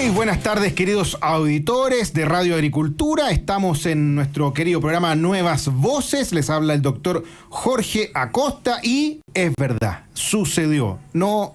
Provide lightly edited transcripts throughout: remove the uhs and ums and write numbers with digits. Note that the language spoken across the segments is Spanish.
Muy buenas tardes, queridos auditores de Radio Agricultura. Estamos en nuestro querido programa Nuevas Voces. Les habla el doctor Jorge Acosta y es verdad, sucedió. No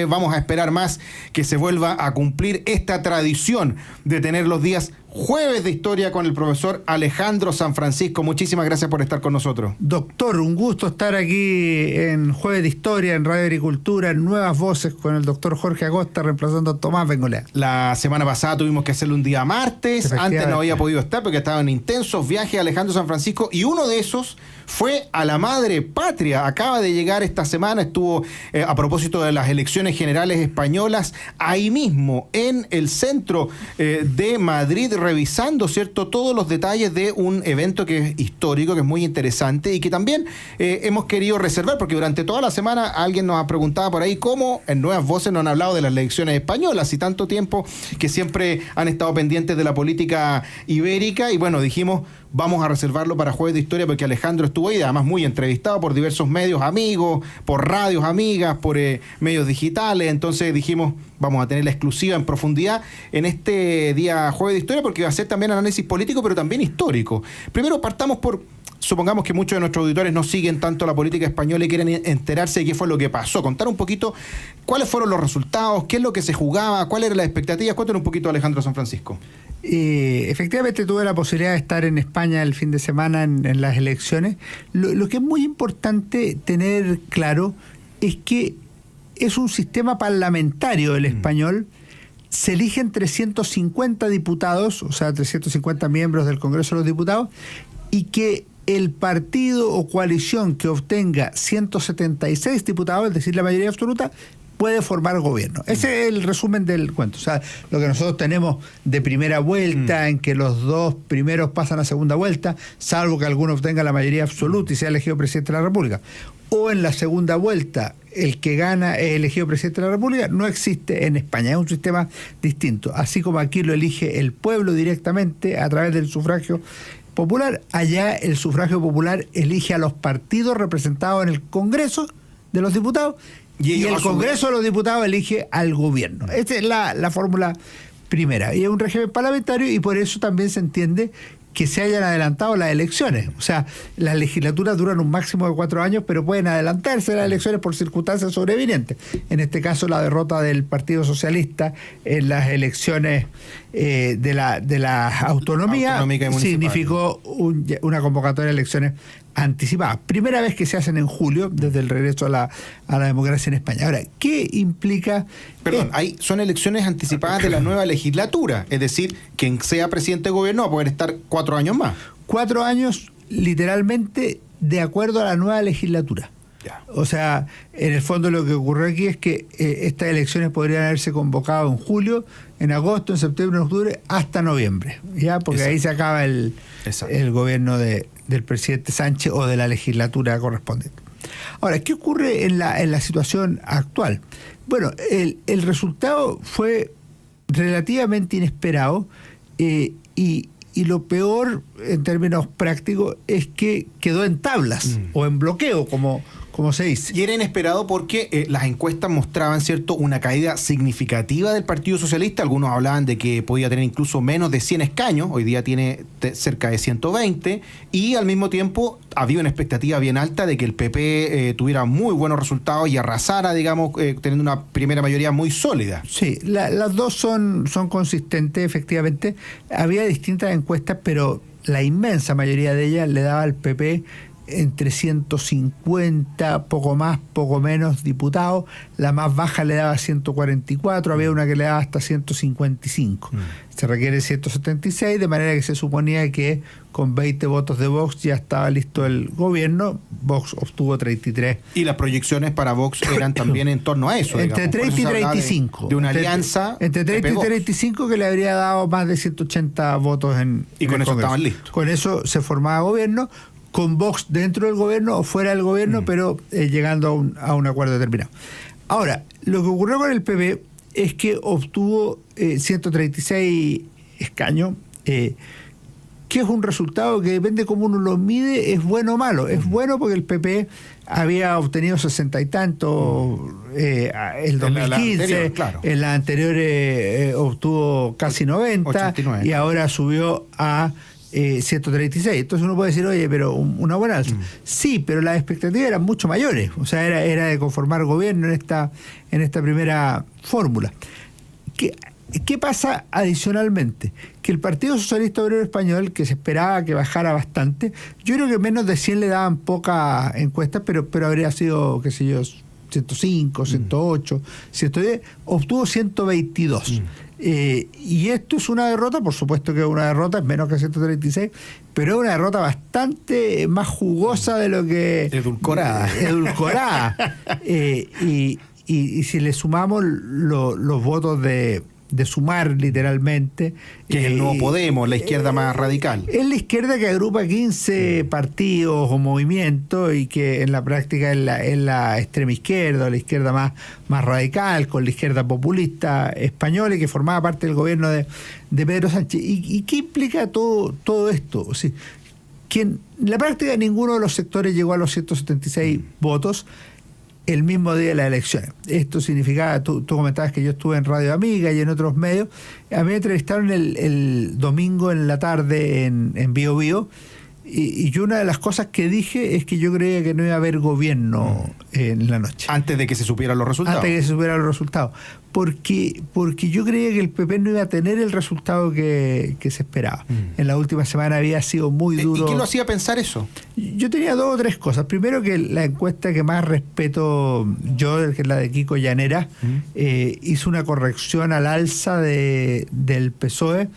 vamos a esperar más que se vuelva a cumplir esta tradición de tener los días jueves de historia con el profesor Alejandro Sanfrancisco. Muchísimas gracias por estar con nosotros. Doctor, un gusto estar aquí en Jueves de Historia, en Radio Agricultura, en Nuevas Voces, con el doctor Jorge Acosta, reemplazando a Tomás Bengolea. La semana pasada tuvimos que hacerlo un día martes, antes no había podido estar porque estaba en intensos viajes Alejandro Sanfrancisco, y uno de esos fue a la madre patria. Acaba de llegar esta semana, estuvo a propósito de las elecciones generales españolas, ahí mismo, en el centro de Madrid, revisando, ¿cierto?, todos los detalles de un evento que es histórico, que es muy interesante y que también hemos querido reservar, porque durante toda la semana alguien nos ha preguntado por ahí cómo en Nuevas Voces no han hablado de las elecciones españolas y tanto tiempo que siempre han estado pendientes de la política ibérica, y bueno, dijimos, vamos a reservarlo para Jueves de Historia porque Alejandro estuvo ahí, además muy entrevistado por diversos medios amigos, por radios amigas, por medios digitales. Entonces dijimos, vamos a tener la exclusiva en profundidad en este día Jueves de Historia, porque va a ser también análisis político, pero también histórico. Primero partamos por, supongamos que muchos de nuestros auditores no siguen tanto la política española y quieren enterarse de qué fue lo que pasó. Contar un poquito cuáles fueron los resultados, qué es lo que se jugaba, cuáles eran las expectativas. Cuéntanos un poquito, Alejandro Sanfrancisco. Efectivamente tuve la posibilidad de estar en España el fin de semana en las elecciones. Lo que es muy importante tener claro es que es un sistema parlamentario el español. Se eligen 350 diputados, o sea, 350 miembros del Congreso de los Diputados, y que el partido o coalición que obtenga 176 diputados, es decir, la mayoría absoluta, puede formar gobierno. Ese es el resumen del cuento. O sea, lo que nosotros tenemos de primera vuelta, en que los dos primeros pasan a segunda vuelta, salvo que alguno obtenga la mayoría absoluta y sea elegido presidente de la República. O en la segunda vuelta, el que gana es elegido presidente de la República, no existe en España. Es un sistema distinto. Así como aquí lo elige el pueblo directamente a través del sufragio popular, allá el sufragio popular elige a los partidos representados en el Congreso de los Diputados, y el Congreso de los Diputados elige al gobierno. Esta es la fórmula primera. Y es un régimen parlamentario, y por eso también se entiende que se hayan adelantado las elecciones. O sea, las legislaturas duran un máximo de 4 años, pero pueden adelantarse las elecciones por circunstancias sobrevinientes. En este caso, la derrota del Partido Socialista en las elecciones de la autonomía significó una convocatoria de elecciones anticipadas. Primera vez que se hacen en julio, desde el regreso a la democracia en España. Ahora, ¿qué implica? Perdón, ahí son elecciones anticipadas de la nueva legislatura, es decir, quien sea presidente de gobierno va a poder estar 4 años más. 4 años, literalmente, de acuerdo a la nueva legislatura. Ya. O sea, en el fondo lo que ocurrió aquí es que estas elecciones podrían haberse convocado en julio, en agosto, en septiembre, en octubre, hasta noviembre, ¿ya? Porque ahí se acaba el gobierno del presidente Sánchez o de la legislatura correspondiente. Ahora, ¿qué ocurre en la situación actual? Bueno, el resultado fue relativamente inesperado, y lo peor en términos prácticos es que quedó en tablas o en bloqueo, como se dice. Y era inesperado porque las encuestas mostraban, ¿cierto?, una caída significativa del Partido Socialista. Algunos hablaban de que podía tener incluso menos de 100 escaños, hoy día tiene cerca de 120, y al mismo tiempo había una expectativa bien alta de que el PP tuviera muy buenos resultados y arrasara, digamos, teniendo una primera mayoría muy sólida. Sí, las dos son consistentes, efectivamente. Había distintas encuestas, pero la inmensa mayoría de ellas le daba al PP entre 150, poco más, poco menos diputados. La más baja le daba 144, había una que le daba hasta 155. Se requiere 176, de manera que se suponía que con 20 votos de Vox ya estaba listo el gobierno. Vox obtuvo 33. Y las proyecciones para Vox eran también en torno a eso. Entre 30 y 35. De una alianza. Entre 30 y 35 que le habría dado más de 180 votos y con eso estaban listos. Con eso se formaba gobierno, con Vox dentro del gobierno o fuera del gobierno, pero llegando a un acuerdo determinado. Ahora, lo que ocurrió con el PP es que obtuvo 136 escaños, que es un resultado que depende cómo uno lo mide, es bueno o malo. Es bueno porque el PP había obtenido 60 y tanto el 2015, en la anterior obtuvo casi 90 89, y ahora subió a 136. Entonces uno puede decir, oye, pero una buena alza. Sí, pero las expectativas eran mucho mayores. O sea, era de conformar gobierno en esta primera fórmula. ¿Qué pasa adicionalmente? Que el Partido Socialista Obrero Español, que se esperaba que bajara bastante, yo creo que menos de 100 le daban pocas encuestas, pero habría sido, qué sé yo, 105, 108, 110, obtuvo 122. Y esto es una derrota, por supuesto que es una derrota, es menos que 136, pero es una derrota bastante más jugosa de lo que... Edulcorada. Y si le sumamos los votos de Sumar, literalmente, que es el Nuevo Podemos, la izquierda más radical. Es la izquierda que agrupa 15 partidos o movimientos y que en la práctica es la extrema izquierda, o la izquierda más radical, con la izquierda populista española y que formaba parte del gobierno de Pedro Sánchez. ¿Y qué implica todo esto? O sea, que en la práctica ninguno de los sectores llegó a los 176 votos el mismo día de las elecciones. Esto significaba, tú comentabas que yo estuve en Radio Amiga y en otros medios. A mí me entrevistaron el domingo en la tarde en Bio Bio, y yo una de las cosas que dije es que yo creía que no iba a haber gobierno en la noche. Antes de que se supieran los resultados. Antes de que se supieran los resultados. Porque yo creía que el PP no iba a tener el resultado que se esperaba. En la última semana había sido muy duro. ¿Y qué lo hacía pensar eso? Yo tenía 2 o 3 cosas. Primero, que la encuesta que más respeto yo, que es la de Kiko Llanera, hizo una corrección al alza del PSOE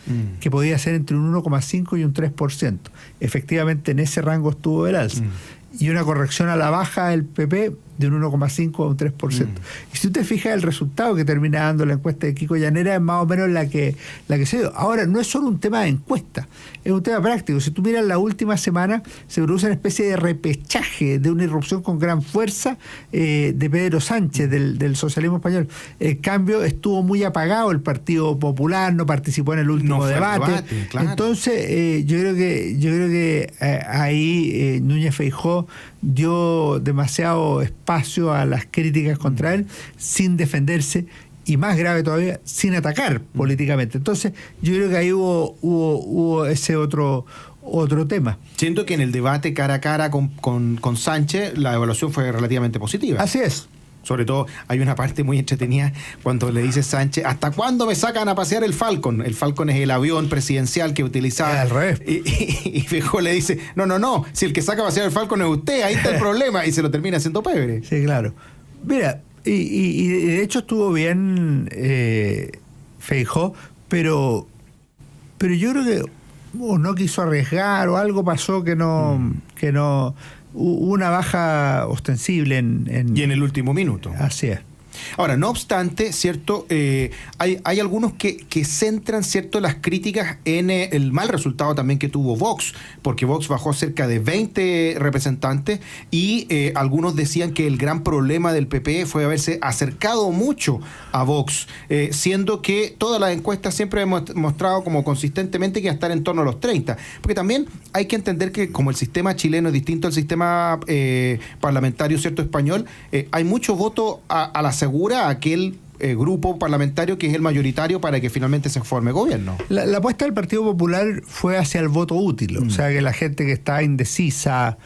que podía ser entre un 1,5 y un 3%. Efectivamente, en ese rango estuvo el alza. Y una corrección a la baja del PP de un 1,5 a un 3%. Y si usted fija, el resultado que termina dando la encuesta de Kiko Llanera es más o menos la que se dio. Ahora, no es solo un tema de encuesta, es un tema práctico. Si tú miras la última semana, se produce una especie de repechaje de una irrupción con gran fuerza de Pedro Sánchez, del socialismo español. En cambio, estuvo muy apagado el Partido Popular, no participó en el último debate. Claro. Entonces, yo creo que ahí Núñez Feijóo dio demasiado espacio a las críticas contra él sin defenderse, y más grave todavía, sin atacar políticamente. Entonces yo creo que ahí hubo ese otro tema. Siento que en el debate cara a cara con Sánchez la evaluación fue relativamente positiva. Así es. Sobre todo hay una parte muy entretenida cuando le dice Sánchez, ¿hasta cuándo me sacan a pasear el Falcon? El Falcon es el avión presidencial que utilizaba. Al revés. Y Feijóo le dice, no, si el que saca a pasear el Falcon es usted, ahí está el problema, y se lo termina haciendo pebre. Sí, claro. Mira, y de hecho estuvo bien Feijóo, pero yo creo que o no quiso arriesgar o algo pasó que no hubo una baja ostensible y en el último minuto. Así es. Ahora, no obstante, ¿cierto? Hay algunos que centran, ¿cierto?, las críticas en el mal resultado también que tuvo Vox, porque Vox bajó cerca de 20 representantes y algunos decían que el gran problema del PP fue haberse acercado mucho a Vox, siendo que todas las encuestas siempre hemos mostrado como consistentemente que iba a estar en torno a los 30. Porque también hay que entender que como el sistema chileno es distinto al sistema parlamentario, ¿cierto?, español, hay mucho voto a la segura a aquel grupo parlamentario que es el mayoritario para que finalmente se forme gobierno. La apuesta del Partido Popular fue hacia el voto útil, o sea que la gente que está indecisa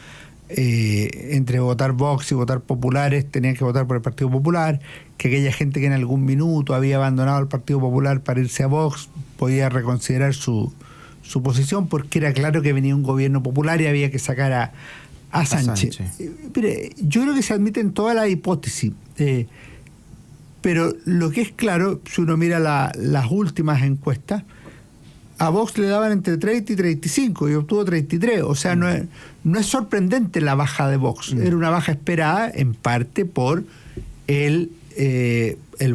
entre votar Vox y votar populares tenían que votar por el Partido Popular, que aquella gente que en algún minuto había abandonado el Partido Popular para irse a Vox podía reconsiderar su posición, porque era claro que venía un gobierno popular y había que sacar a Sánchez. Mire, yo creo que se admiten todas las hipótesis, pero lo que es claro, si uno mira las últimas encuestas, a Vox le daban entre 30 y 35 y obtuvo 33. O sea, no es sorprendente la baja de Vox. Era una baja esperada en parte por el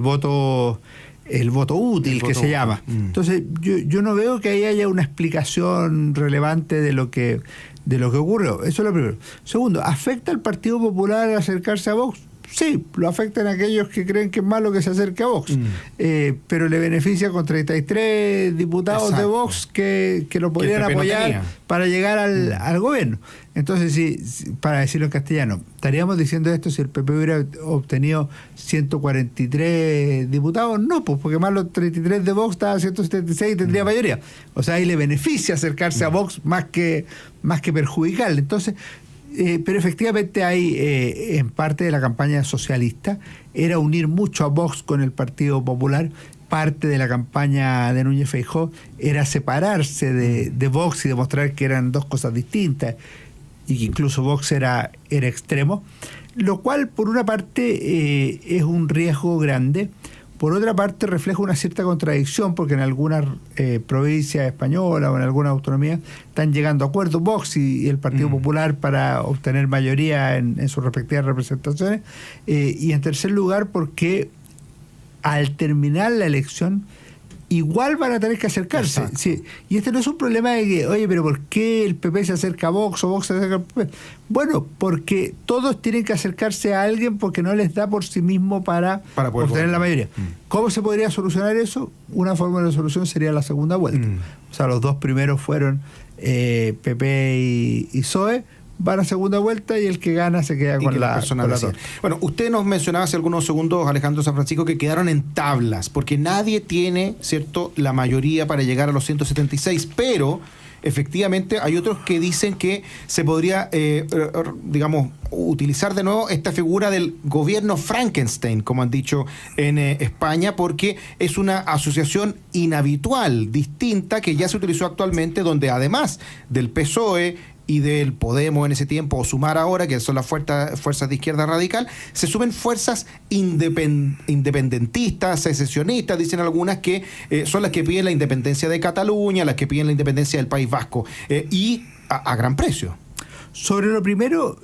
voto útil, que se llama. Entonces, yo no veo que ahí haya una explicación relevante de lo que ocurrió. Eso es lo primero. Segundo, ¿afecta al Partido Popular acercarse a Vox? sí, lo afectan a aquellos que creen que es malo que se acerque a Vox, pero le beneficia con 33 diputados de Vox que lo podrían apoyar para llegar al gobierno. Entonces, si, para decirlo en castellano, estaríamos diciendo esto si el PP hubiera obtenido 143 diputados, no, pues porque más los 33 de Vox estaba a 176 y tendría mayoría. O sea, ahí le beneficia acercarse a Vox más que perjudicarle. Entonces, pero efectivamente hay, en parte de la campaña socialista, era unir mucho a Vox con el Partido Popular. Parte de la campaña de Núñez Feijóo era separarse de Vox y demostrar que eran dos cosas distintas y que incluso Vox era extremo, lo cual por una parte es un riesgo grande. Por otra parte, refleja una cierta contradicción, porque en algunas provincias españolas o en algunas autonomías están llegando a acuerdos Vox y el Partido Popular para obtener mayoría en sus respectivas representaciones. Y en tercer lugar, porque al terminar la elección, igual van a tener que acercarse. Sí. Y este no es un problema de que, oye, pero ¿por qué el PP se acerca a Vox o Vox se acerca al PP? Bueno, porque todos tienen que acercarse a alguien porque no les da por sí mismo para obtener la mayoría. ¿Cómo se podría solucionar eso? Una forma de solución sería la segunda vuelta. O sea, los dos primeros fueron PP y PSOE. Van a segunda vuelta y el que gana se queda con la persona. Bueno, usted nos mencionaba hace algunos segundos, Alejandro San Francisco, que quedaron en tablas, porque nadie tiene, ¿cierto?, la mayoría para llegar a los 176, pero efectivamente hay otros que dicen que se podría, digamos, utilizar de nuevo esta figura del gobierno Frankenstein, como han dicho en España, porque es una asociación inhabitual, distinta, que ya se utilizó actualmente, donde además del PSOE y del Podemos en ese tiempo, o Sumar ahora, que son las fuerzas de izquierda radical, se suben fuerzas independentistas, secesionistas, dicen algunas, que son las que piden la independencia de Cataluña, las que piden la independencia del País Vasco, y a gran precio. Sobre lo primero,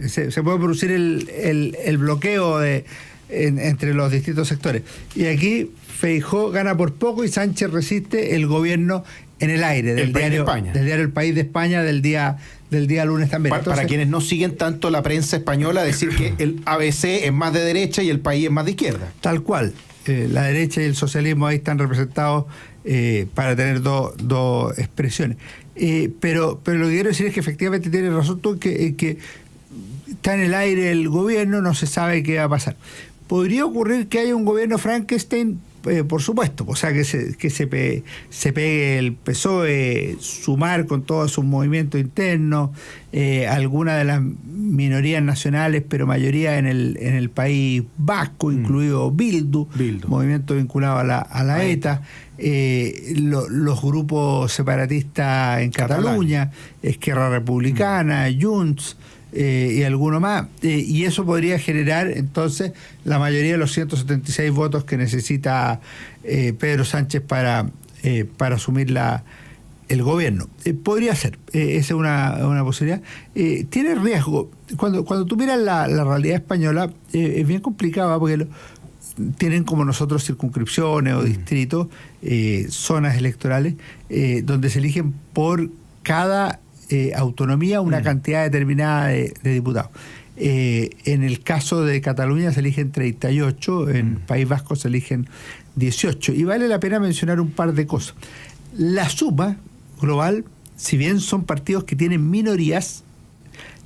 se puede producir el bloqueo entre los distintos sectores. Y aquí Feijóo gana por poco y Sánchez resiste el gobierno en el aire del diario El País de España del día lunes también. Para quienes no siguen tanto la prensa española, decir que el ABC es más de derecha y el País es más de izquierda. Tal cual. La derecha y el socialismo ahí están representados para tener dos expresiones. Pero lo que quiero decir es que efectivamente tiene razón tú, que está en el aire el gobierno, no se sabe qué va a pasar. ¿Podría ocurrir que haya un gobierno Frankenstein? Por supuesto, o sea, que se pegue el PSOE, Sumar con todos sus movimientos internos, alguna de las minorías nacionales, pero mayoría en el País Vasco, incluido Bildu, movimiento vinculado a la ETA, los grupos separatistas en Cataluña, Esquerra Republicana, Junts, y alguno más, y eso podría generar entonces la mayoría de los 176 votos que necesita Pedro Sánchez para asumir el gobierno. Podría ser, esa es una posibilidad. Tiene riesgo. Cuando tú miras la realidad española, es bien complicada porque tienen como nosotros circunscripciones o distritos, zonas electorales, donde se eligen por cada autonomía una cantidad determinada de diputados. En el caso de Cataluña se eligen 38, en País Vasco se eligen 18. Y vale la pena mencionar un par de cosas. La suma global, si bien son partidos que tienen minorías,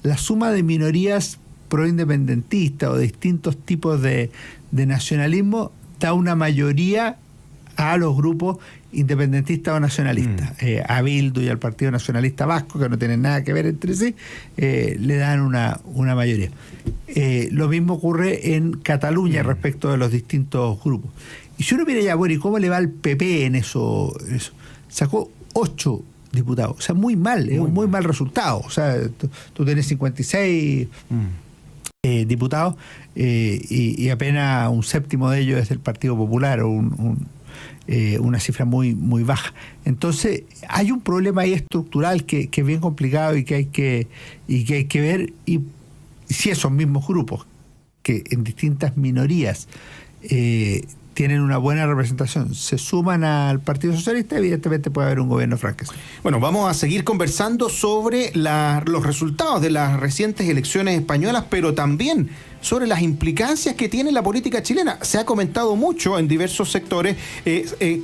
la suma de minorías proindependentistas o de distintos tipos de nacionalismo da una mayoría a los grupos independentistas o nacionalistas. A Bildu y al Partido Nacionalista Vasco, que no tienen nada que ver entre sí, le dan una mayoría. Lo mismo ocurre en Cataluña respecto de los distintos grupos. Y si uno mira ya, bueno, ¿y cómo le va al PP en eso? Sacó 8 diputados. O sea, muy mal, es un muy mal resultado. O sea, tú tenés 56 diputados y apenas un séptimo de ellos es del Partido Popular, o una cifra muy muy baja. Entonces hay un problema ahí estructural que es bien complicado y que hay que ver, y si esos mismos grupos que en distintas minorías tienen una buena representación, se suman al Partido Socialista, evidentemente puede haber un gobierno Frankenstein. Bueno, vamos a seguir conversando sobre los resultados de las recientes elecciones españolas, pero también sobre las implicancias que tiene la política chilena. Se ha comentado mucho en diversos sectores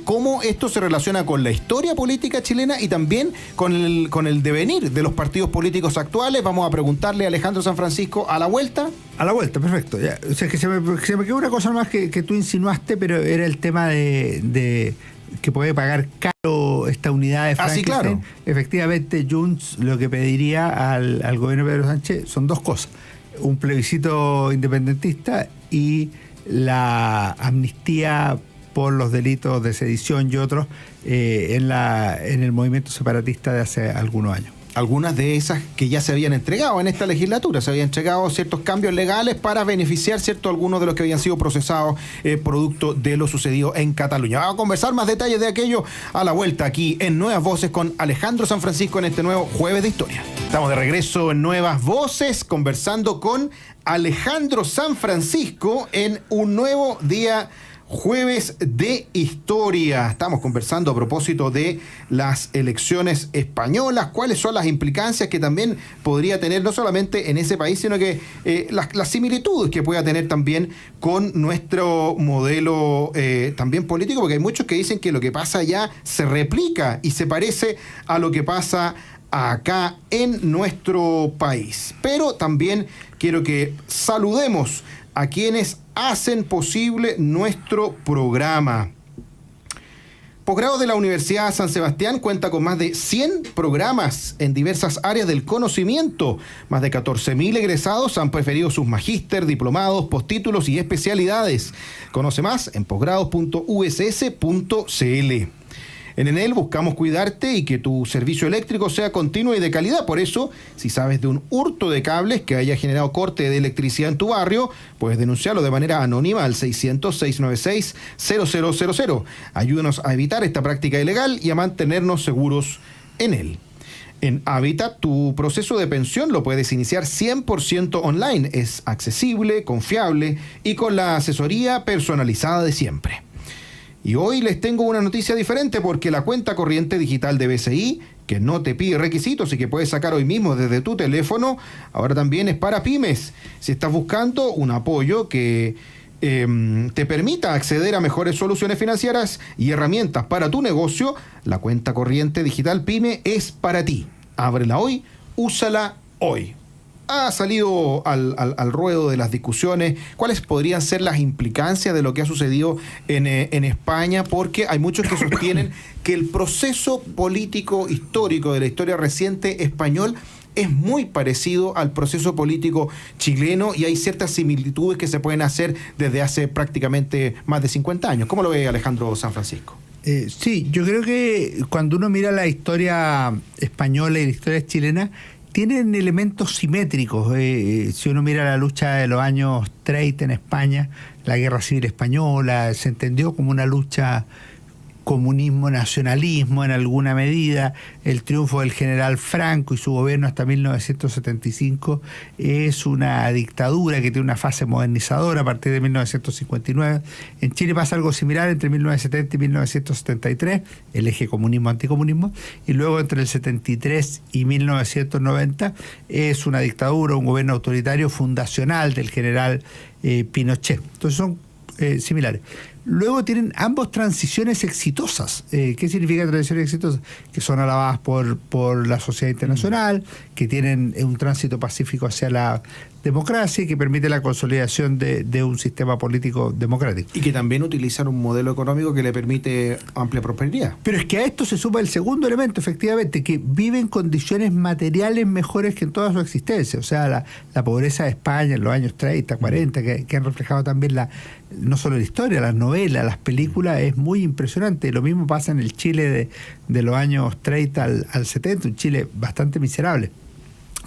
cómo esto se relaciona con la historia política chilena y también con el devenir de los partidos políticos actuales. Vamos a preguntarle a Alejandro San Francisco a la vuelta. A la vuelta, perfecto. Ya. O sea, que se me quedó una cosa más que tú insinuaste, pero era el tema de que puede pagar caro esta unidad de Frankenstein. Sí, claro. Efectivamente, Junts lo que pediría al gobierno de Pedro Sánchez son dos cosas: un plebiscito independentista y la amnistía por los delitos de sedición y otros en el movimiento separatista de hace algunos años. Algunas de esas que ya se habían entregado en esta legislatura, se habían entregado ciertos cambios legales para beneficiar, ¿cierto?, algunos de los que habían sido procesados producto de lo sucedido en Cataluña. Vamos a conversar más detalles de aquello a la vuelta aquí en Nuevas Voces con Alejandro San Francisco en este nuevo Jueves de Historia. Estamos de regreso en Nuevas Voces conversando con Alejandro San Francisco en un nuevo día Jueves de Historia. Estamos conversando a propósito de las elecciones españolas, cuáles son las implicancias que también podría tener no solamente en ese país, sino que las similitudes que pueda tener también con nuestro modelo también político, porque hay muchos que dicen que lo que pasa allá se replica y se parece a lo que pasa acá en nuestro país. Pero también quiero que saludemos a quienes hacen posible nuestro programa. Posgrado de la Universidad San Sebastián cuenta con más de 100 programas en diversas áreas del conocimiento. Más de 14.000 egresados han preferido sus magíster, diplomados, postítulos y especialidades. Conoce más en posgrados.uss.cl. En Enel buscamos cuidarte y que tu servicio eléctrico sea continuo y de calidad. Por eso, si sabes de un hurto de cables que haya generado corte de electricidad en tu barrio, puedes denunciarlo de manera anónima al 600-696-0000. Ayúdanos a evitar esta práctica ilegal y a mantenernos seguros en él. En Habitat, tu proceso de pensión lo puedes iniciar 100% online. Es accesible, confiable y con la asesoría personalizada de siempre. Y hoy les tengo una noticia diferente porque la cuenta corriente digital de BCI, que no te pide requisitos y que puedes sacar hoy mismo desde tu teléfono, ahora también es para pymes. Si estás buscando un apoyo que te permita acceder a mejores soluciones financieras y herramientas para tu negocio, la cuenta corriente digital PYME es para ti. Ábrela hoy, úsala hoy. Ha salido al ruedo de las discusiones cuáles podrían ser las implicancias de lo que ha sucedido en España, porque hay muchos que sostienen que el proceso político histórico de la historia reciente español es muy parecido al proceso político chileno y hay ciertas similitudes que se pueden hacer desde hace prácticamente más de 50 años. ¿Cómo lo ve Alejandro San Francisco? Sí, yo creo que cuando uno mira la historia española y la historia chilena, tienen elementos simétricos. Si uno mira la lucha de los años 30 en España, la Guerra Civil Española, se entendió como una lucha comunismo-nacionalismo en alguna medida. El triunfo del general Franco y su gobierno hasta 1975 es una dictadura que tiene una fase modernizadora a partir de 1959. En Chile pasa algo similar entre 1970 y 1973, el eje comunismo-anticomunismo, y luego entre el 73 y 1990 es una dictadura, un gobierno autoritario fundacional del general Pinochet. Entonces son similares. Luego tienen ambos transiciones exitosas. ¿Qué significa transiciones exitosas? Que son alabadas por la sociedad internacional, que tienen un tránsito pacífico hacia la democracia y que permite la consolidación de un sistema político democrático. Y que también utilizan un modelo económico que le permite amplia prosperidad. Pero es que a esto se suma el segundo elemento, efectivamente, que viven condiciones materiales mejores que en toda su existencia. O sea, la pobreza de España en los años 30, 40, que han reflejado también no solo la historia, las novelas, las películas, es muy impresionante. Lo mismo pasa en el Chile de los años 30 al 70, un Chile bastante miserable.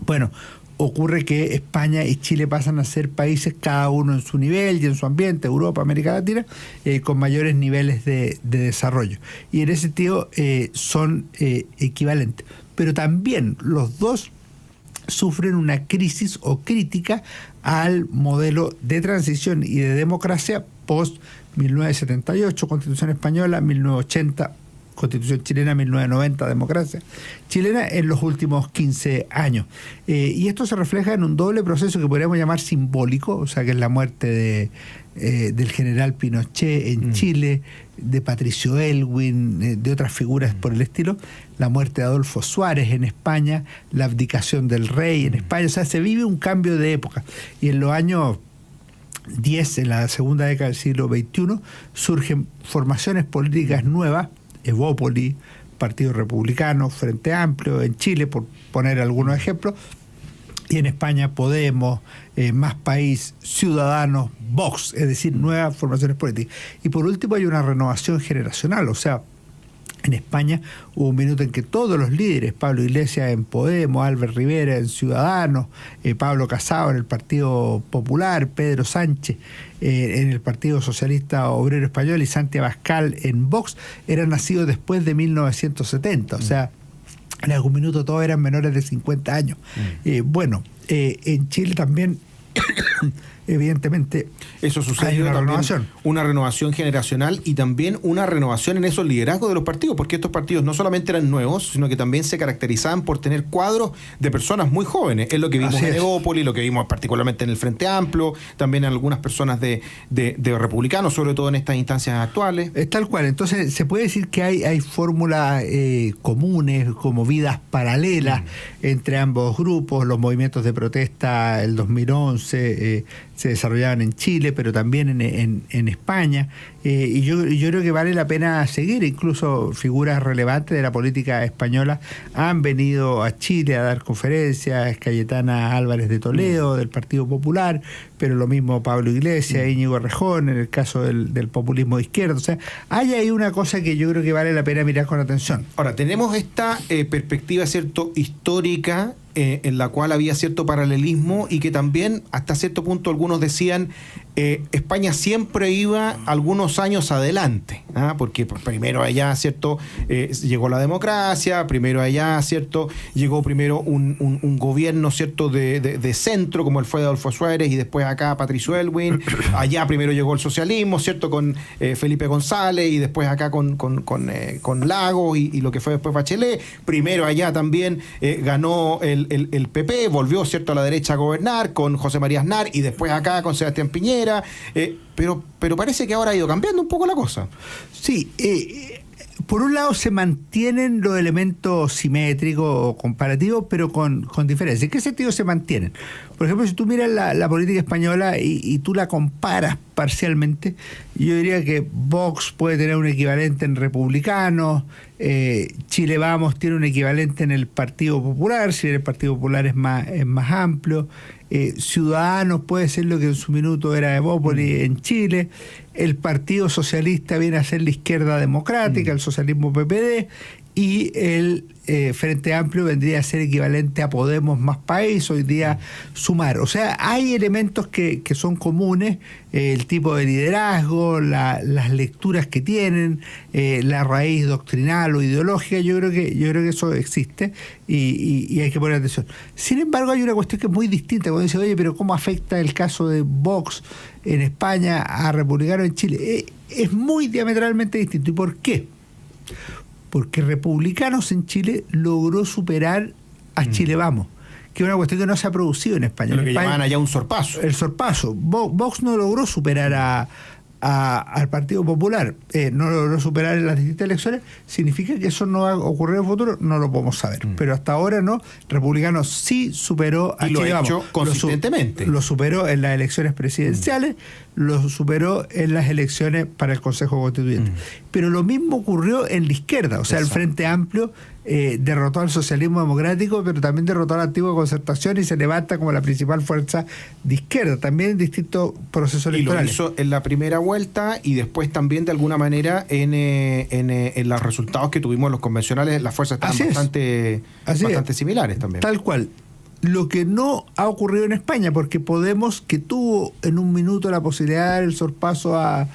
Bueno, ocurre que España y Chile pasan a ser países cada uno en su nivel y en su ambiente, Europa, América Latina, con mayores niveles de desarrollo. Y en ese sentido son equivalentes. Pero también los dos sufren una crisis o crítica al modelo de transición y de democracia post 1978, Constitución española, 1980, Constitución chilena, 1990, democracia chilena, en los últimos 15 años. Y esto se refleja en un doble proceso que podríamos llamar simbólico, o sea, que es la muerte del general Pinochet en Chile, de Patricio Elwin, de otras figuras por el estilo, la muerte de Adolfo Suárez en España, la abdicación del rey en España. O sea, se vive un cambio de época. Y en los años 10, en la segunda década del siglo XXI, surgen formaciones políticas nuevas, Evópoli, Partido Republicano, Frente Amplio, en Chile, por poner algunos ejemplos, y en España Podemos, Más País, Ciudadanos, Vox, es decir, nuevas formaciones políticas. Y por último hay una renovación generacional, o sea, en España hubo un minuto en que todos los líderes, Pablo Iglesias en Podemos, Albert Rivera en Ciudadanos, Pablo Casado en el Partido Popular, Pedro Sánchez en el Partido Socialista Obrero Español y Santi Abascal en Vox, eran nacidos después de 1970, o sea, en algún minuto todos eran menores de 50 años. En Chile también, evidentemente, eso sucedió, una renovación generacional y también una renovación en esos liderazgos de los partidos, porque estos partidos no solamente eran nuevos, sino que también se caracterizaban por tener cuadros de personas muy jóvenes. Es lo que vimos en Evópoli, lo que vimos particularmente en el Frente Amplio, también en algunas personas de republicanos, sobre todo en estas instancias actuales. Es tal cual. Entonces se puede decir que hay fórmulas comunes, como vidas paralelas entre ambos grupos. Los movimientos de protesta el 2011 se desarrollaban en Chile, pero también en España, y yo creo que vale la pena seguir. Incluso figuras relevantes de la política española han venido a Chile a dar conferencias, Cayetana Álvarez de Toledo del Partido Popular, pero lo mismo Pablo Iglesias, Íñigo Errejón, en el caso del populismo de izquierda. O sea, hay ahí una cosa que yo creo que vale la pena mirar con atención. Ahora, tenemos esta perspectiva, ¿cierto?, histórica, en la cual había cierto paralelismo y que también hasta cierto punto algunos decían España siempre iba algunos años adelante, porque primero allá, ¿cierto?, llegó la democracia, primero allá, ¿cierto?, llegó primero un gobierno, ¿cierto?, de centro, como el fue de Adolfo Suárez, y después acá Patricio Elwin, allá primero llegó el socialismo, ¿cierto?, con Felipe González, y después acá con Lagos y lo que fue después Bachelet, primero allá también ganó el PP, volvió, ¿cierto?, a la derecha a gobernar con José María Aznar, y después acá con Sebastián Piñera, pero parece que ahora ha ido cambiando un poco la cosa. Sí, por un lado se mantienen los elementos simétricos o comparativos, pero con diferencia. ¿En qué sentido se mantienen? Por ejemplo, si tú miras la política española y tú la comparas parcialmente, yo diría que Vox puede tener un equivalente en Republicanos, Chile Vamos tiene un equivalente en el Partido Popular, si bien el Partido Popular es más amplio, Ciudadanos puede ser lo que en su minuto era Evópoli en Chile, el Partido Socialista viene a ser la izquierda democrática, el socialismo PPD, y el Frente Amplio vendría a ser equivalente a Podemos Más País, hoy día Sumar. O sea, hay elementos que son comunes, el tipo de liderazgo, las lecturas que tienen, la raíz doctrinal o ideológica. Yo creo que eso existe y hay que poner atención. Sin embargo, hay una cuestión que es muy distinta. Cuando dice, oye, pero ¿cómo afecta el caso de Vox en España a republicanos en Chile? Es muy diametralmente distinto. ¿Y por qué? Porque Republicanos en Chile logró superar a Chile Vamos, que es una cuestión que no se ha producido en España. Lo que llamaban allá un sorpaso. El sorpaso. Vox no logró superar al Partido Popular, no logró superar en las distintas elecciones. ¿Significa que eso no va a ocurrir en el futuro? No lo podemos saber. Pero hasta ahora no. Republicanos sí superó a Chile Vamos. Y lo ha hecho consistentemente. Lo superó en las elecciones presidenciales, lo superó en las elecciones para el Consejo Constituyente. Pero lo mismo ocurrió en la izquierda. O sea, el Frente Amplio derrotó al socialismo democrático, pero también derrotó a la antigua Concertación y se levanta como la principal fuerza de izquierda, también en distintos procesos electorales. Y lo hizo en la primera vuelta y después también de alguna manera en los resultados que tuvimos en los convencionales, las fuerzas estaban bastante similares también. Tal cual. Lo que no ha ocurrido en España, porque Podemos, que tuvo en un minuto la posibilidad de dar el sorpaso al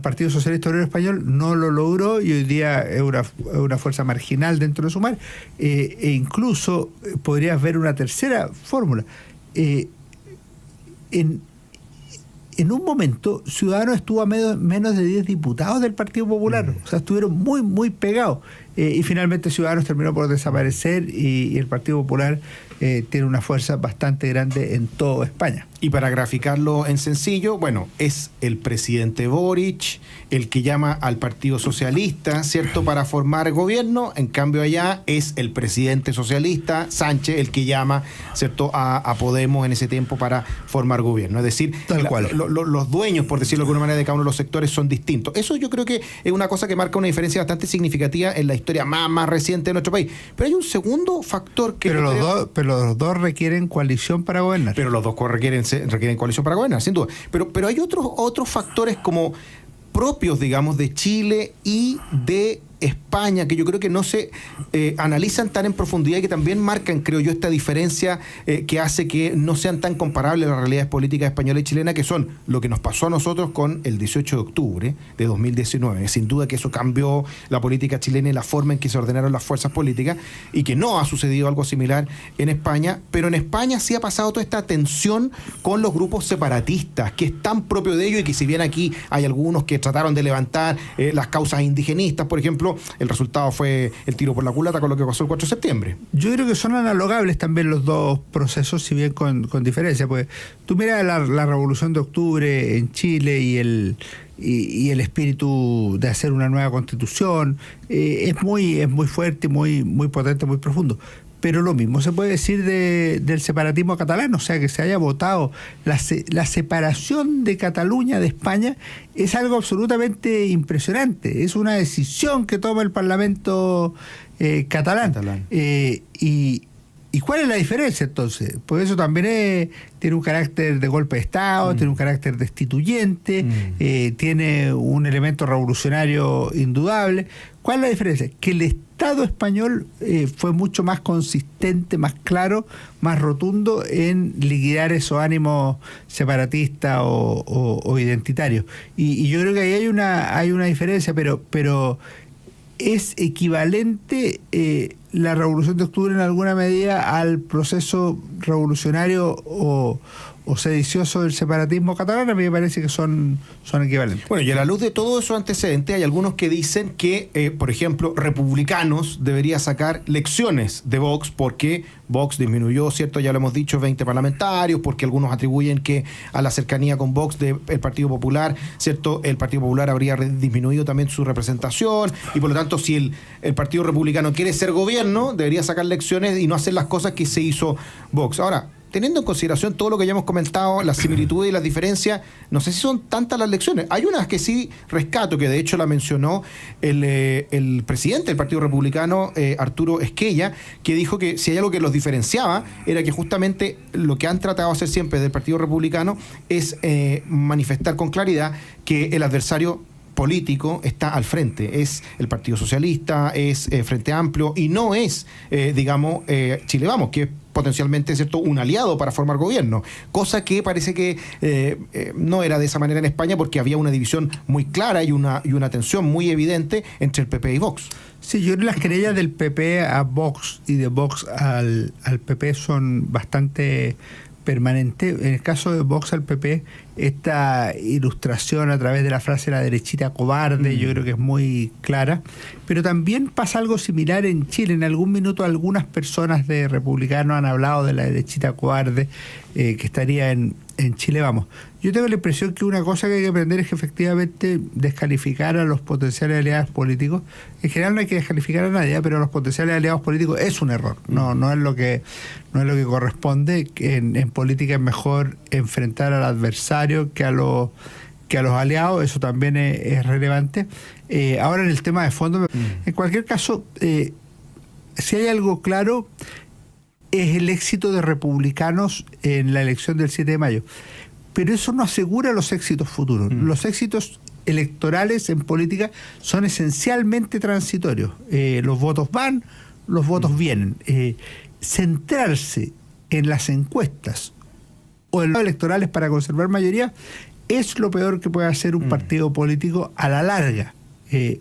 Partido Socialista Obrero Español, no lo logró y hoy día es una fuerza marginal dentro de Sumar, e incluso podrías ver una tercera fórmula. En en un momento Ciudadanos estuvo a menos de 10 diputados del Partido Popular, o sea, estuvieron muy, muy pegados. Y finalmente Ciudadanos terminó por desaparecer y el Partido Popular tiene una fuerza bastante grande en toda España. Y para graficarlo en sencillo, bueno, es el presidente Boric el que llama al Partido Socialista, ¿cierto?, para formar gobierno. En cambio allá es el presidente socialista, Sánchez, el que llama, ¿cierto?, a Podemos en ese tiempo para formar gobierno. Es decir, los dueños, por decirlo de alguna manera, de cada uno de los sectores son distintos. Eso yo creo que es una cosa que marca una diferencia bastante significativa en la historia más reciente de nuestro país. Pero hay un segundo factor que... Pero los dos requieren coalición para gobernar. Pero los dos requieren coalición para gobernar, sin duda. Pero hay otros factores como propios, digamos, de Chile y de España, que yo creo que no se analizan tan en profundidad y que también marcan, creo yo, esta diferencia que hace que no sean tan comparables las realidades políticas española y chilena, que son lo que nos pasó a nosotros con el 18 de octubre de 2019. Sin duda que eso cambió la política chilena y la forma en que se ordenaron las fuerzas políticas, y que no ha sucedido algo similar en España, pero en España sí ha pasado toda esta tensión con los grupos separatistas, que es tan propio de ellos, y que si bien aquí hay algunos que trataron de levantar las causas indigenistas, por ejemplo, el resultado fue el tiro por la culata con lo que pasó el 4 de septiembre. Yo creo que son analogables también los dos procesos, si bien con diferencia, porque tú miras la Revolución de Octubre en Chile y el espíritu de hacer una nueva constitución, es muy fuerte, muy potente, muy profundo. Pero lo mismo se puede decir del separatismo catalán, o sea, que se haya votado la separación de Cataluña de España es algo absolutamente impresionante. Es una decisión que toma el Parlamento catalán. ¿Y cuál es la diferencia entonces? Pues eso también tiene un carácter de golpe de Estado, tiene un carácter destituyente, tiene un elemento revolucionario indudable. ¿Cuál es la diferencia? Que el Estado español fue mucho más consistente, más claro, más rotundo en liquidar esos ánimos separatistas o identitarios. Y yo creo que ahí hay una diferencia, pero es equivalente la Revolución de Octubre en alguna medida al proceso revolucionario o sedicioso del separatismo catalán. A mí me parece que son equivalentes. Bueno, y a la luz de todos esos antecedentes, hay algunos que dicen que, por ejemplo, Republicanos debería sacar lecciones de Vox, porque Vox disminuyó, ¿cierto? Ya lo hemos dicho, 20 parlamentarios, porque algunos atribuyen que a la cercanía con Vox del Partido Popular, ¿cierto?, el Partido Popular habría disminuido también su representación, y por lo tanto, si el Partido Republicano quiere ser gobierno, debería sacar lecciones y no hacer las cosas que se hizo Vox. Ahora, teniendo en consideración todo lo que ya hemos comentado, las similitudes y las diferencias, no sé si son tantas las lecciones. Hay unas que sí rescato, que de hecho la mencionó el presidente del Partido Republicano, Arturo Esquella, que dijo que si hay algo que los diferenciaba, era que justamente lo que han tratado de hacer siempre del Partido Republicano es manifestar con claridad que el adversario político está al frente, es el Partido Socialista, es Frente Amplio, y no es, Chile Vamos, que es potencialmente, ¿cierto?, un aliado para formar gobierno, cosa que parece que no era de esa manera en España, porque había una división muy clara y una tensión muy evidente entre el PP y Vox. Sí, yo creo que las querellas del PP a Vox y de Vox al PP son bastante permanentes. En el caso de Vox al PP, esta ilustración a través de la frase "la derechita cobarde", yo creo que es muy clara. Pero también pasa algo similar en Chile. En algún minuto algunas personas de Republicanos han hablado de la derechita cobarde que estaría en Chile Vamos. Yo tengo la impresión que una cosa que hay que aprender es que efectivamente descalificar a los potenciales aliados políticos, en general no hay que descalificar a nadie, pero a los potenciales aliados políticos es un error. No es lo que corresponde. En política es mejor enfrentar al adversario que a los aliados. Eso también es relevante. Ahora, en el tema de fondo, en cualquier caso, si hay algo claro, es el éxito de Republicanos en la elección del 7 de mayo. Pero eso no asegura los éxitos futuros. Los éxitos electorales en política son esencialmente transitorios. Los votos van, los votos vienen. Centrarse en las encuestas o en los electorales para conservar mayoría es lo peor que puede hacer un partido político a la larga.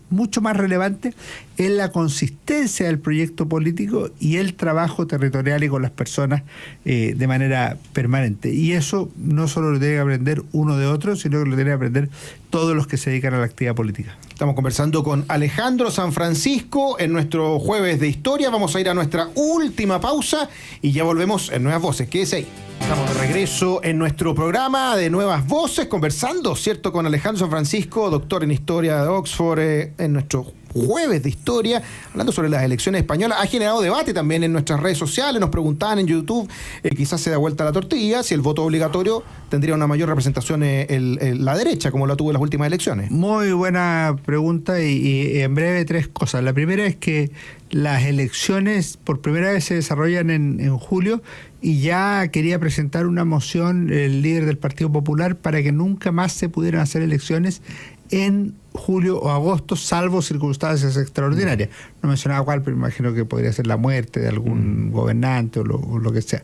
mucho más relevante es la consistencia del proyecto político y el trabajo territorial y con las personas de manera permanente. Y eso no solo lo tiene que aprender uno de otro, sino que lo tienen que aprender todos los que se dedican a la actividad política. Estamos conversando con Alejandro Sanfrancisco en nuestro Jueves de Historia. Vamos a ir a nuestra última pausa y ya volvemos en Nuevas Voces. Quédese ahí. Estamos de regreso en nuestro programa de Nuevas Voces, conversando, ¿cierto?, con Alejandro Sanfrancisco, doctor en Historia de Oxford, en nuestro Jueves de Historia, hablando sobre las elecciones españolas. Ha generado debate también en nuestras redes sociales, nos preguntaban en YouTube, quizás se da vuelta la tortilla, si el voto obligatorio tendría una mayor representación en la derecha, como la tuvo en las últimas elecciones. Muy buena pregunta y en breve 3 cosas. La primera es que las elecciones por primera vez se desarrollan en julio y ya quería presentar una moción el líder del Partido Popular para que nunca más se pudieran hacer elecciones en julio o agosto, salvo circunstancias extraordinarias. No mencionaba cuál, pero imagino que podría ser la muerte de algún gobernante o lo que sea.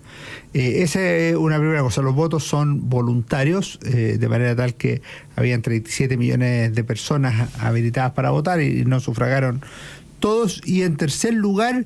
Esa es una primera cosa. Los votos son voluntarios, de manera tal que habían 37 millones de personas habilitadas para votar y no sufragaron todos. Y en tercer lugar,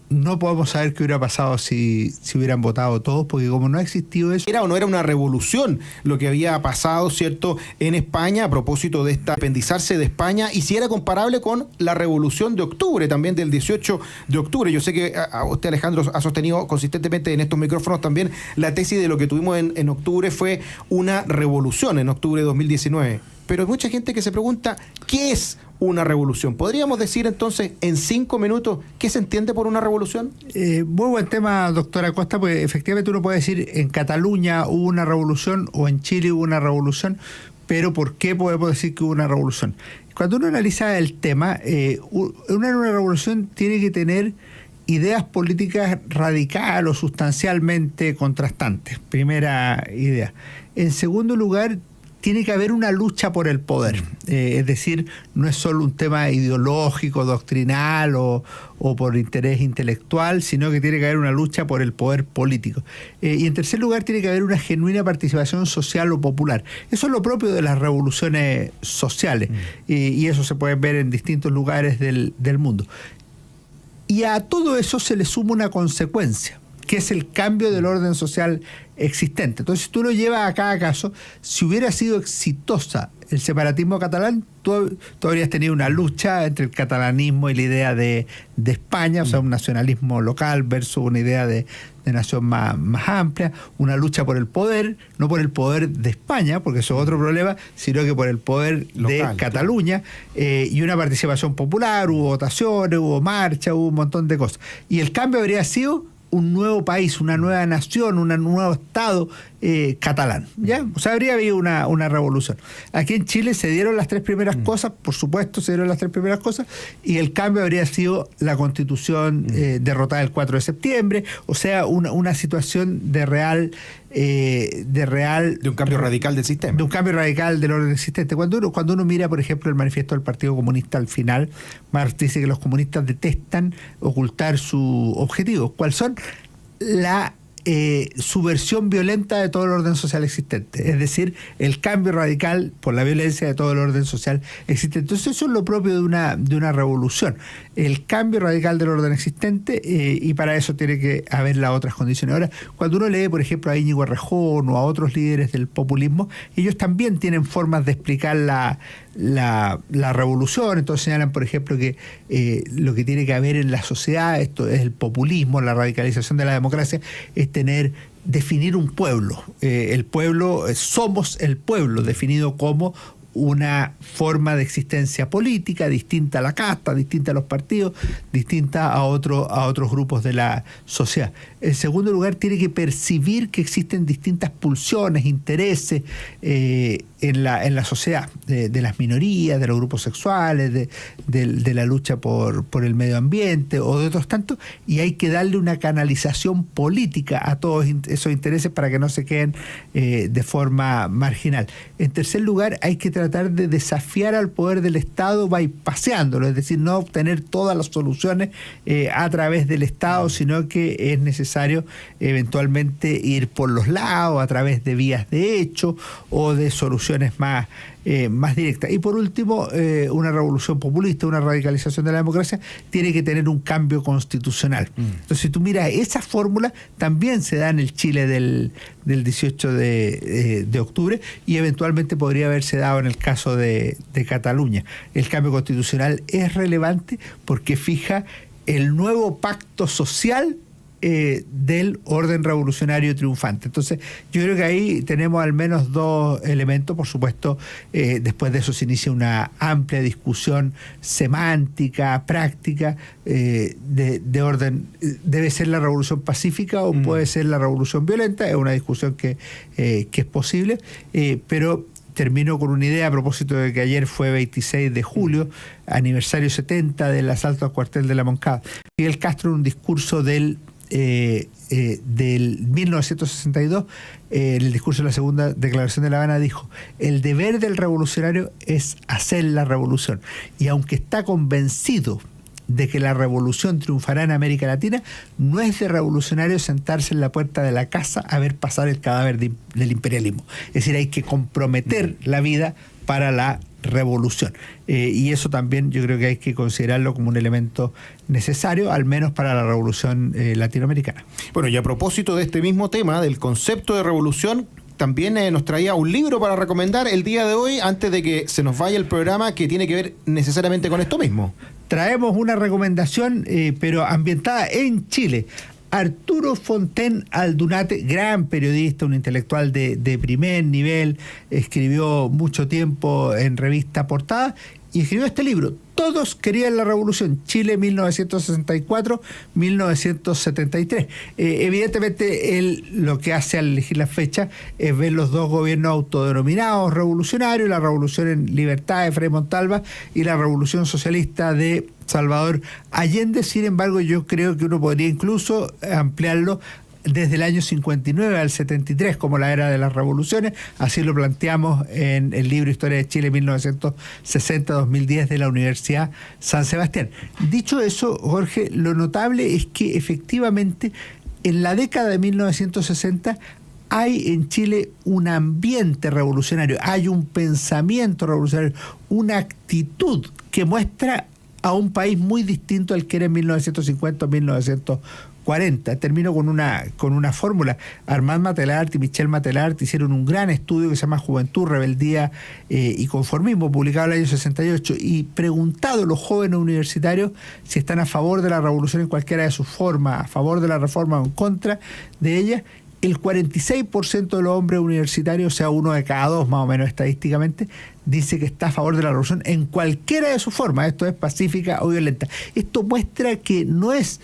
no podemos saber qué hubiera pasado si hubieran votado todos, porque como no ha existido eso... ¿Era o no era una revolución lo que había pasado, cierto, en España a propósito de independizarse de España? Y si era comparable con la revolución de octubre, también del 18 de octubre. Yo sé que a usted, Alejandro, ha sostenido consistentemente en estos micrófonos también la tesis de lo que tuvimos en octubre fue una revolución en octubre de 2019. Pero hay mucha gente que se pregunta, ¿qué es una revolución? ¿Podríamos decir entonces en 5 minutos qué se entiende por una revolución? Muy buen tema, doctora Costa, porque efectivamente uno puede decir en Cataluña hubo una revolución o en Chile hubo una revolución, pero ¿por qué podemos decir que hubo una revolución? Cuando uno analiza el tema, una revolución tiene que tener ideas políticas radicales o sustancialmente contrastantes. Primera idea. En segundo lugar, tiene que haber una lucha por el poder. Es decir, no es solo un tema ideológico, doctrinal o por interés intelectual, sino que tiene que haber una lucha por el poder político. Y en tercer lugar, tiene que haber una genuina participación social o popular. Eso es lo propio de las revoluciones sociales. Y eso se puede ver en distintos lugares del mundo. Y a todo eso se le suma una consecuencia, que es el cambio del orden social existente. Entonces, si tú lo llevas a cada caso, si hubiera sido exitosa el separatismo catalán, tú habrías tenido una lucha entre el catalanismo y la idea de España, o sea, un nacionalismo local versus una idea de nación más amplia, una lucha por el poder, no por el poder de España, porque eso es otro problema, sino que por el poder local, de Cataluña, y una participación popular, hubo votaciones, hubo marcha, hubo un montón de cosas. Y el cambio habría sido un nuevo país, una nueva nación, un nuevo Estado catalán, ¿ya? O sea, habría habido una revolución. Aquí en Chile se dieron las 3 primeras cosas, por supuesto se dieron las 3 primeras cosas, y el cambio habría sido la Constitución derrotada el 4 de septiembre, o sea, una situación de un cambio radical del sistema. De un cambio radical del orden existente. Cuando uno mira, por ejemplo, el manifiesto del Partido Comunista al final, Marx dice que los comunistas detestan ocultar sus objetivos. ¿Cuáles son? La subversión violenta de todo el orden social existente, es decir, el cambio radical por la violencia de todo el orden social existente. Entonces eso es lo propio de una revolución, el cambio radical del orden existente, y para eso tiene que haber las otras condiciones. Ahora, cuando uno lee, por ejemplo, a Íñigo Errejón o a otros líderes del populismo, ellos también tienen formas de explicar la revolución. Entonces señalan, por ejemplo, que lo que tiene que haber en la sociedad, esto es el populismo, la radicalización de la democracia, es definir un pueblo. El pueblo, somos el pueblo, definido como una forma de existencia política distinta a la casta, distinta a los partidos, distinta a otros grupos de la sociedad. En segundo lugar, tiene que percibir que existen distintas pulsiones, intereses en la sociedad, de las minorías, de los grupos sexuales, de la lucha por el medio ambiente o de otros tantos, y hay que darle una canalización política a todos esos intereses para que no se queden de forma marginal. En tercer lugar, hay que tratar de desafiar al poder del Estado bypaseándolo, es decir, no obtener todas las soluciones a través del Estado, sino que es necesario eventualmente ir por los lados, a través de vías de hecho o de soluciones más más directa. Y por último, una revolución populista, una radicalización de la democracia, tiene que tener un cambio constitucional. Entonces, si tú miras esa fórmula, también se da en el Chile del 18 de octubre, y eventualmente podría haberse dado en el caso de Cataluña. El cambio constitucional es relevante porque fija el nuevo pacto social del orden revolucionario triunfante. Entonces, yo creo que ahí tenemos al menos dos elementos. Por supuesto, después de eso se inicia una amplia discusión semántica, práctica, de orden, ¿debe ser la revolución pacífica o puede ser la revolución violenta? Es una discusión que es posible, pero termino con una idea a propósito de que ayer fue 26 de julio, aniversario 70 del asalto al cuartel de la Moncada. Fidel Castro, en un discurso del 1962, en el discurso de la segunda declaración de La Habana, dijo: el deber del revolucionario es hacer la revolución, y aunque está convencido de que la revolución triunfará en América Latina, no es de revolucionario sentarse en la puerta de la casa a ver pasar el cadáver del imperialismo. Es decir, hay que comprometer la vida para la revolución. Y eso también yo creo que hay que considerarlo como un elemento necesario, al menos para la revolución latinoamericana. Bueno, y a propósito de este mismo tema, del concepto de revolución, también nos traía un libro para recomendar el día de hoy, antes de que se nos vaya el programa, que tiene que ver necesariamente con esto mismo. Traemos una recomendación, pero ambientada en Chile. Arturo Fontaine Aldunate, gran periodista, un intelectual de primer nivel, escribió mucho tiempo en revista Portada y escribió este libro: Todos querían la revolución, Chile 1964-1973. Evidentemente él lo que hace al elegir la fecha es ver los dos gobiernos autodenominados revolucionarios, la revolución en libertad de Frei Montalva y la revolución socialista de Salvador Allende. Sin embargo, yo creo que uno podría incluso ampliarlo desde el año 59 al 73 como la era de las revoluciones. Así lo planteamos en el libro Historia de Chile 1960-2010 de la Universidad San Sebastián. Dicho eso, Jorge, lo notable es que efectivamente en la década de 1960 hay en Chile un ambiente revolucionario, hay un pensamiento revolucionario, una actitud que muestra a un país muy distinto al que era en 1950 o 1940. Termino con una fórmula. Armand Matelart y Michel Matelart hicieron un gran estudio que se llama Juventud, Rebeldía y Conformismo, publicado en el año 68, y preguntado a los jóvenes universitarios si están a favor de la revolución en cualquiera de sus formas, a favor de la reforma o en contra de ella. El 46% de los hombres universitarios, o sea, uno de cada dos más o menos estadísticamente, dice que está a favor de la revolución en cualquiera de sus formas, esto es pacífica o violenta. Esto muestra que no es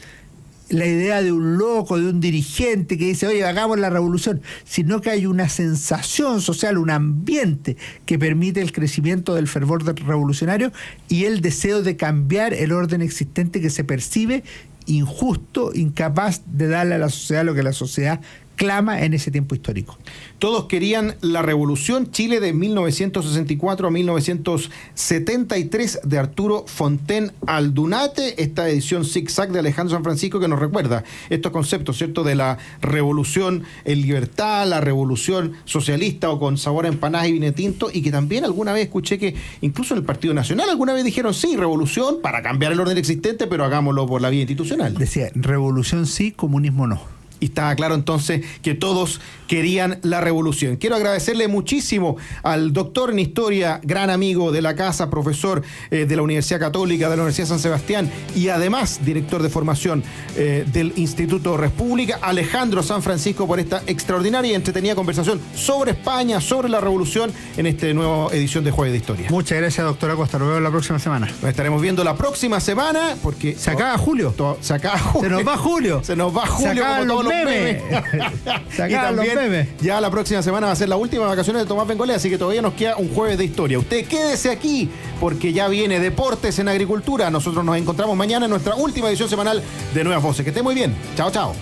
la idea de un loco, de un dirigente que dice, oye, hagamos la revolución, sino que hay una sensación social, un ambiente que permite el crecimiento del fervor revolucionario y el deseo de cambiar el orden existente que se percibe injusto, incapaz de darle a la sociedad lo que la sociedad clama en ese tiempo histórico. Todos querían la revolución, Chile de 1964 a 1973, de Arturo Fontaine Aldunate, esta edición zigzag de Alejandro San Francisco, que nos recuerda estos conceptos, ¿cierto?, de la revolución en libertad, la revolución socialista o con sabor a empanadas y vino tinto, y que también alguna vez escuché que incluso en el Partido Nacional alguna vez dijeron, sí, revolución para cambiar el orden existente, pero hagámoslo por la vía institucional. Decía, revolución sí, comunismo no. Y estaba claro entonces que todos querían la revolución. Quiero agradecerle muchísimo al doctor en historia, gran amigo de la casa, profesor de la Universidad Católica, de la Universidad San Sebastián y además director de formación del Instituto República, Alejandro San Francisco, por esta extraordinaria y entretenida conversación sobre España, sobre la revolución en esta nueva edición de Jueves de Historia. Muchas gracias, doctor Acosta. Nos vemos la próxima semana. Nos estaremos viendo la próxima semana porque se acaba julio. Se acaba julio. Se nos va julio. Se nos va julio. Se acaban los memes. Y también ya la próxima semana va a ser la última vacaciones de Tomás Bengolea, así que todavía nos queda un jueves de historia. Usted quédese aquí porque ya viene Deportes en Agricultura. Nosotros nos encontramos mañana en nuestra última edición semanal de Nuevas Voces. Que esté muy bien. Chao, chao.